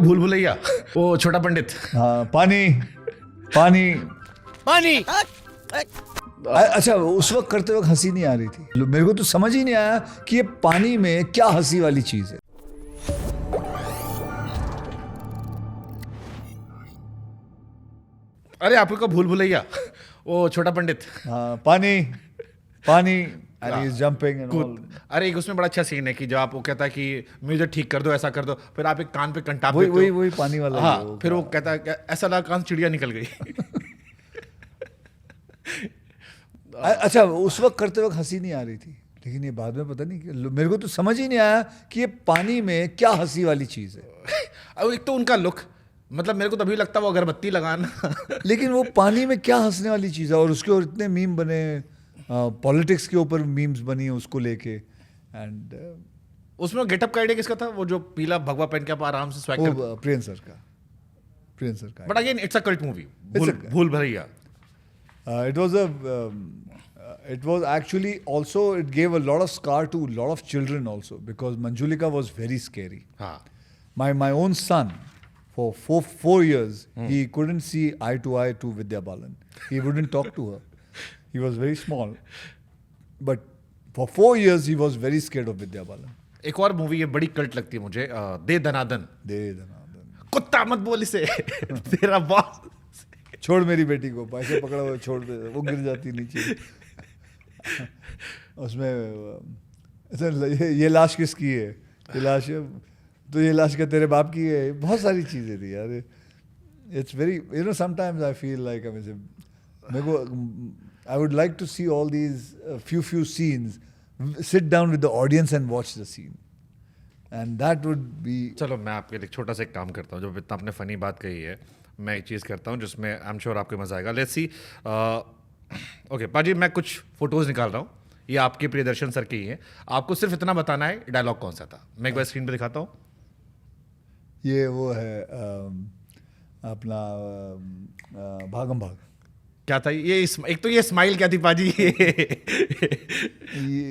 भूल भुलैया, वो छोटा पंडित। हाँ, पानी पानी पानी। अच्छा, उस वक्त करते वक्त हंसी नहीं आ रही थी। मेरे को तो समझ ही नहीं आया कि ये पानी में क्या हंसी वाली चीज है। अरे आपको भूल भुलैया, वो छोटा पंडित। हाँ, पानी पानी and he is jumping and all. अरे एक उसमें बड़ा अच्छा सीन है कि जब आप वो कहता है कि म्यूजिक ठीक कर दो, ऐसा कर दो, फिर आप एक कान पे कंटाप वही देते वही हो। वही पानी वाला हाँ, ही है वो। फिर वो कहता है कि ऐसा लगा कान से चिड़िया निकल गई। अच्छा, उस वक्त करते वक्त हंसी नहीं आ रही थी, लेकिन ये बाद में पता नहीं मेरे को तो समझ ही नहीं आया कि ये पानी में क्या हंसी वाली चीज है। अब एक तो उनका लुक, मतलब मेरे को तभी लगता है वो अगरबत्ती लगाना। लेकिन वो पानी में क्या हंसने वाली चीज है। और उसके और इतने मीम बने, पॉलिटिक्स के ऊपर मीम्स बनी है उसको लेके। एंड उसमें गेटअप का आइडिया किसका था? वो जो पीला भगवा पहन के आप आराम से स्वैग वो प्रियन सर का। But again it's a cult movie, a- भूल Bhulaiyaa. It was actually also, it gave a lot of scar to a lot of children also, because Manjulika was very scary. हाँ, My own son, for four years, he couldn't see eye to eye to Vidya Balan. He wouldn't talk to her. He was very small, but for 4 years he was very scared of Vidya Balan. एक और movie ये बड़ी cult लगती है मुझे, दे दनादन। दे दनादन। कुत्ता मत बोल इसे, तेरा बॉस। छोड़ मेरी बेटी को, पैसे पकड़ा हुआ छोड़ दे, वो गिर जाती नीचे। उसमें ये लाश किसकी है? ये लाश तो ये लाश क्या तेरे बाप की है? बहुत सारी चीज़ें थी यार। It's very sometimes I feel like मेरे को I would like to see all these few scenes, sit down with the audience and watch the scene, and that would be. चलो मैं आपके लिए छोटा सा एक काम करता हूँ, जब इतना आपने फनी बात कही है, मैं एक चीज़ करता हूँ जिसमें आई एम श्योर आपको मजा आएगा। Let's see. ओके पाजी, मैं कुछ फोटोज निकाल रहा हूँ, ये आपके प्रियदर्शन सर के ही हैं। आपको सिर्फ इतना बताना है डायलॉग कौन सा था। मैं एक बार स्क्रीन पे दिखाता हूँ। ये वो है अपना भागम भाग। क्या था ये? एक तो ये स्माइल क्या थी पाजी?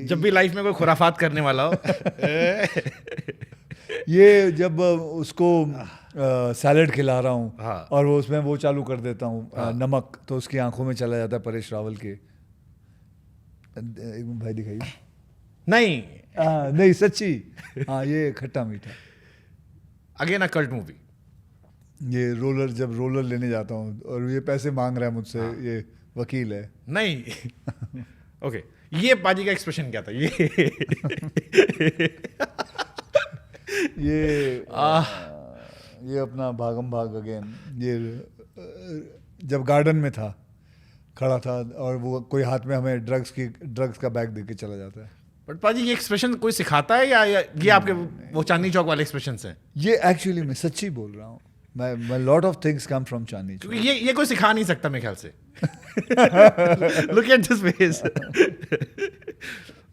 जब भी लाइफ में कोई खुराफात करने वाला हो। ये जब उसको सैलड खिला रहा हूँ, हाँ। और वो उसमें वो चालू कर देता हूँ, नमक, तो उसकी आंखों में चला जाता है परेश रावल के। एक भाई दिखाइए। नहीं, नहीं सच्ची। हाँ, ये खट्टा मीठा। Again a cult movie. ये जब रोलर लेने जाता हूँ और ये पैसे मांग रहा है मुझसे, ये वकील है। नहीं। ओके, ये पाजी का एक्सप्रेशन क्या था? ये अपना भागम भाग अगेन। ये जब गार्डन में था, खड़ा था, और वो कोई हाथ में हमें ड्रग्स का बैग देके चला जाता है। बट पाजी ये एक्सप्रेशन कोई सिखाता है या ये आपके वो चांदनी चौक वाले एक्सप्रेशन हैं? ये एक्चुअली मैं सच्ची बोल रहा हूँ। मैं lot of things come from Chandni Chowk. क्योंकि ये कोई सिखा नहीं सकता मेरे ख्याल से। Look at this face.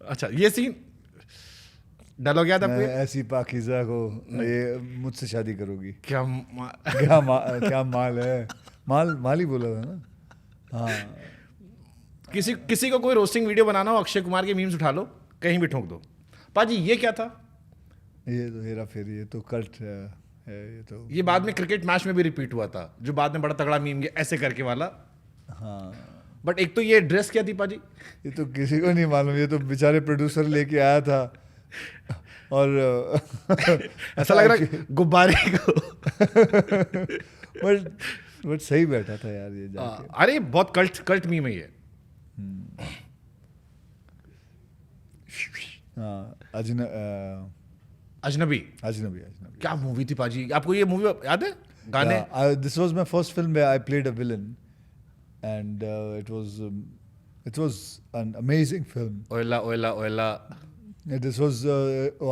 अच्छा, ये सीन डायलॉग याद आपको? ऐसी पाकीज़ा को ये मुझसे शादी करोगी? क्या क्या माल है? माल ही बोला था ना। हाँ, किसी को कोई रोस्टिंग वीडियो बनाना हो, अक्षय कुमार के मीम्स उठा लो, कहीं भी ठोक दो। पाजी ये क्या था? ये तो हेरा फेरी, ये तो कल्ट है। ये बाद में क्रिकेट मैच में भी रिपीट हुआ था, जो बाद में बड़ा तगड़ा मीम ऐसे करके वाला। हाँ, बट एक तो ये ड्रेस क्या थी पाजी? ये तो किसी को नहीं मालूम। ये तो बेचारे प्रोड्यूसर लेके आया था, और ऐसा लग रहा है गुब्बारे को। बट सही बैठा था यार ये जाके। अरे बहुत कल्ट मीम है ये। हाँ, अजनबी। क्या मूवी थी पाजी? आपको ये मूवी याद है? गाने? This was my first film where I played a villain, and it was an amazing film. ओयला ओयला ओयला। दिस वाज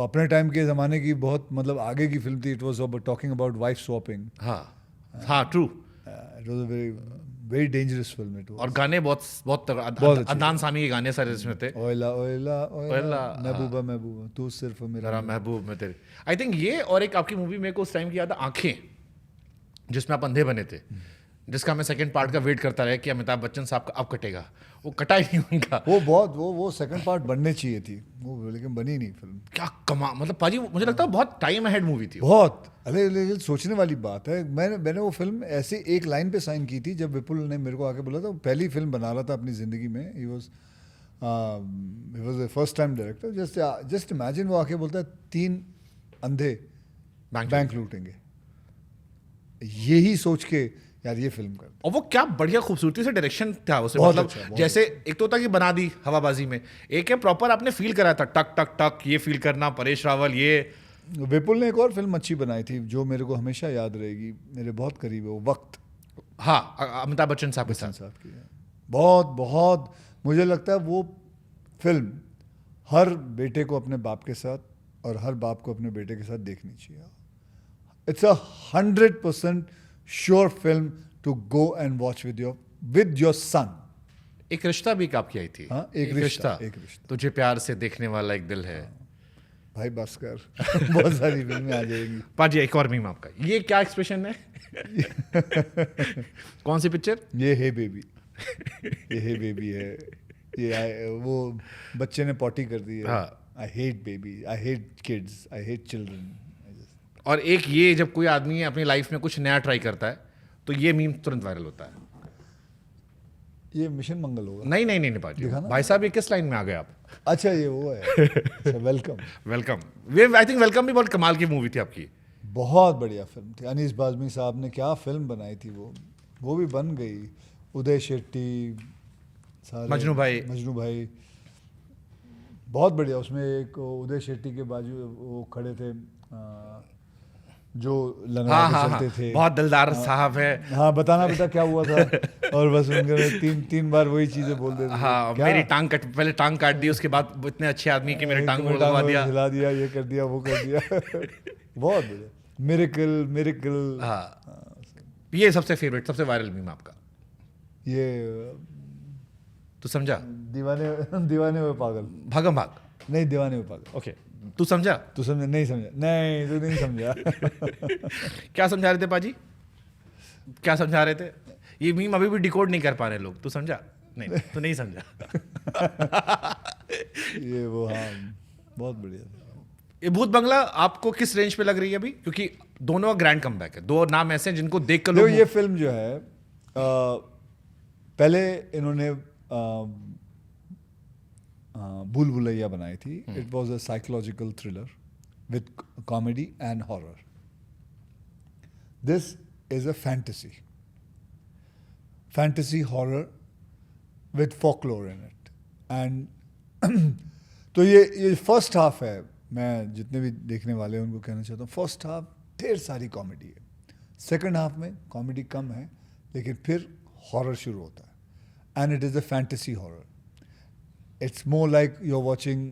अपने टाइम के ज़माने की बहुत मतलब आगे की फिल्म थी। It was talking about wife swapping. हाँ true. It was a very dangerous film it was. और गाने बहुत अच्छे। अदनान सामी के गाने सारे इसमें थे। ओयला ओयला ओयला, महबूबा तू सिर्फ मेरा महबूब में तेरे। आई थिंक ये और एक आपकी मूवी मेरे को उस टाइम की याद है, आंखें, जिसमें आप अंधे बने थे। जिसका मैं सेकंड पार्ट का वेट करता रहा कि अमिताभ बच्चन साहब का अब कटेगा, वो कटा ही नहीं उनका। वो सेकंड पार्ट बनने चाहिए थी वो, लेकिन बनी नहीं फिल्म। क्या मतलब पाजी, मुझे लगता है बहुत टाइम अहेड मूवी थी वो। बहुत, अरे सोचने वाली बात है। मैंने वो फिल्म ऐसे एक लाइन पे साइन की थी जब विपुल ने मेरे को आके बोला था, वो पहली फिल्म बना रहा था अपनी ज़िंदगी में। He was the first time director. Just imagine, वो आके बोलता है 3 अंधे बैंक लूटेंगे, यही सोच के यार ये फिल्म कर। और वो क्या बढ़िया खूबसूरती से डायरेक्शन था उसे, बहुत मतलब अच्छा, बहुत जैसे एक तो होता कि बना दी हवाबाजी में, एक है प्रॉपर आपने फील करा था, टक टक टक ये फील करना, परेश रावल ये। विपुल ने एक और फिल्म अच्छी बनाई थी जो मेरे को हमेशा याद रहेगी, मेरे बहुत करीब है वो, वक्त। हाँ, अमिताभ बच्चन साहब के साथ। साहब की है। बहुत बहुत मुझे लगता है वो फिल्म हर बेटे को अपने बाप के साथ और हर बाप को अपने बेटे के साथ देखनी चाहिए। It's 100% sure film to go and watch with your son. एक रिश्ता भी आपकी आई थी। हाँ, एक रिश्ता। तुझे प्यार से देखने वाला एक दिल है। भाई बस कर बहुत सारी फिल्में आ जाएंगी। पाजी एक और मीम आपका, ये क्या एक्सप्रेशन है? कौन सी पिक्चर? ये है बेबी, ये है बेबी है। ये वो बच्चे ने पॉटी कर दी है। I hate baby, I hate kids, I hate children. और एक ये, जब कोई आदमी अपनी लाइफ में कुछ नया ट्राई करता है तो ये मीम तुरंत वायरल होता है। ये मिशन मंगल होगा। नहीं पाजी, भाई साहब ये किस लाइन में आ गए आप? अच्छा ये वो है वेलकम। आई थिंक वेलकम भी बहुत कमाल की मूवी थी आपकी। बहुत बढ़िया फिल्म थी। अनीस बाज़मी साहब ने क्या फिल्म बनाई थी वो भी बन गई। उदय शेट्टी, सारे मजनू भाई बहुत बढ़िया। उसमें एक उदय शेट्टी के बाजू वो खड़े थे जो लंगड़ा के चलते थे। बहुत दिलदार साहब है। हाँ, बताना बेटा क्या हुआ था। और बस उनके तीन बार वही चीजें बोल देते थे। हाँ, मेरी पहले टांग काट दी, उसके बाद इतने अच्छे आदमी की मेरी टांग हिला दिया, ये कर दिया, वो कर दिया। बहुत बढ़िया। मिरेकल। हाँ, ये सबसे फेवरेट, सबसे वायरल मीम आपका? ये तू समझा? दीवाने हुए पागल। भागम भाग। नहीं, दीवाने हुए पागल। ओके, तू समझा? तू समझा? नहीं समझा। नहीं, तू नहीं समझा। क्या समझा रहे थे पाजी? क्या समझा रहे थे? ये मीम अभी भी डिकोड नहीं कर पा रहे लोग। तू समझा? नहीं, तू नहीं समझा। ये वो, हाँ, बहुत बढ़िया। ये भूत बंगला आपको किस रेंज पे लग रही है अभी? क्योंकि दोनों का ग्रैंड कमबैक है, दो नाम ऐसे हैं जिनको देख कर लोग। ये फिल्म जो है, पहले इन्होंने भूल भुलैया बनाई थी। It was a psychological thriller with comedy and horror. This is a fantasy horror with folklore in it. And तो ये फर्स्ट हाफ है। मैं जितने भी देखने वाले हैं उनको कहना चाहता हूँ, फर्स्ट हाफ ढेर सारी कॉमेडी है, सेकंड हाफ में कॉमेडी कम है, लेकिन फिर हॉरर शुरू होता है। And it is a fantasy horror. It's more like you're watching,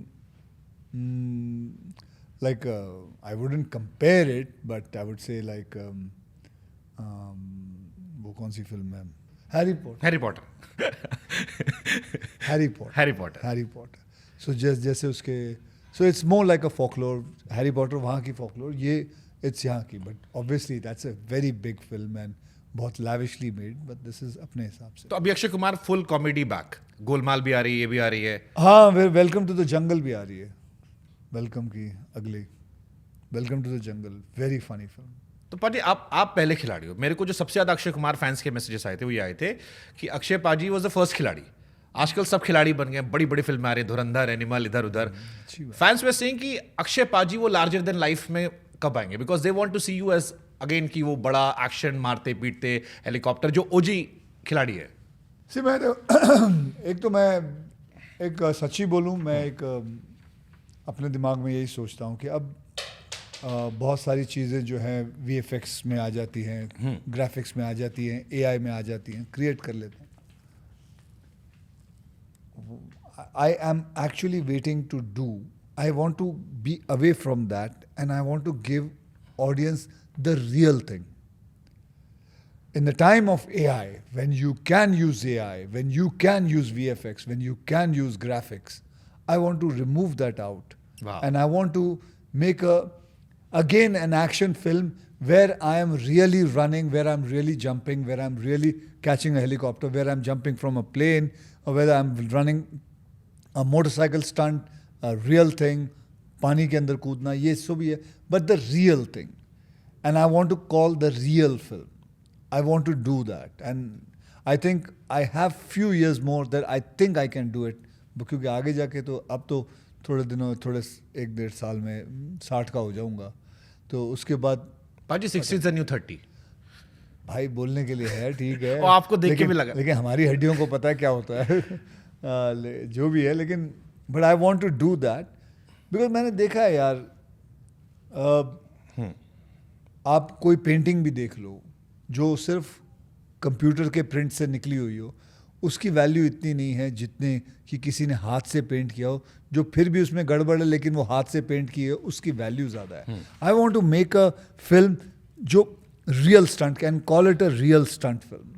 like I wouldn't compare it, but I would say like वो कौन सी फिल्म है? Harry Potter. So जैसे उसके, so it's more like a folklore. Harry Potter वहाँ की folklore, ये it's यहाँ की, but obviously that's a very big film and बहुत lavishly made, but this is अपने हिसाब से। तो अभी Akshay Kumar full comedy back, Golmaal भी आ रही है, ये भी आ रही है। हाँ, वेलकम टू द जंगल भी आ रही है। वेलकम की अगली, welcome to the jungle, very funny film. तो पाजी आप पहले खिलाड़ी हो। मेरे को जो सबसे ज्यादा अक्षय कुमार फैंस के मैसेजेस आए थे वो ये आए थे कि अक्षय पाजी वॉज द फर्स्ट खिलाड़ी। आजकल सब खिलाड़ी बन गए, बड़ी बड़ी फिल्में आ रही है, धुरंधर, एनिमल, इधर उधर। फैंस वे सेइंग कि अक्षय पाजी वो लार्जर देन लाइफ में कब आएंगे, because they want to see you as again की वो बड़ा एक्शन मारते पीटते हेलीकॉप्टर जो ओजी खिलाड़ी है। सी मैं एक तो मैं एक सच्ची बोलूं, मैं एक अपने दिमाग में यही सोचता हूं कि अब बहुत सारी चीज़ें जो हैं VFX में आ जाती हैं, ग्राफिक्स में आ जाती हैं, AI में आ जाती हैं, क्रिएट कर लेते हैं। I am actually waiting to do, I want to be away from that and I want to give audience the real thing. In the time of AI, when you can use AI, when you can use VFX, when you can use graphics, I want to remove that out. Wow. And I want to make again an action film where I am really running, where I'm really jumping, where I'm really catching a helicopter, where I'm jumping from a plane, or whether I'm running a motorcycle stunt, a real thing, पानी के अंदर कूदना, ये सब भी है, but the real thing. And I want to call the real film. I want to do that. And I think I have few years more that I think I can do it. क्योंकि आगे जाके तो अब तो थोड़े 1-1.5 साल में 60 का हो जाऊंगा. तो उसके बाद पाजी 60 is the new 30. भाई बोलने के लिए है, ठीक है. और आपको देख के भी लगा. लेकिन हमारी हड्डियों को पता है क्या होता है. जो भी है, लेकिन but I want to do that because मैंने देखा है यार. आप कोई पेंटिंग भी देख लो जो सिर्फ कंप्यूटर के प्रिंट से निकली हुई हो, उसकी वैल्यू इतनी नहीं है जितने कि किसी ने हाथ से पेंट किया हो, जो फिर भी उसमें गड़बड़ है लेकिन वो हाथ से पेंट की है, उसकी वैल्यू ज़्यादा है. I want to make a film जो real stunt, can call it a real stunt film.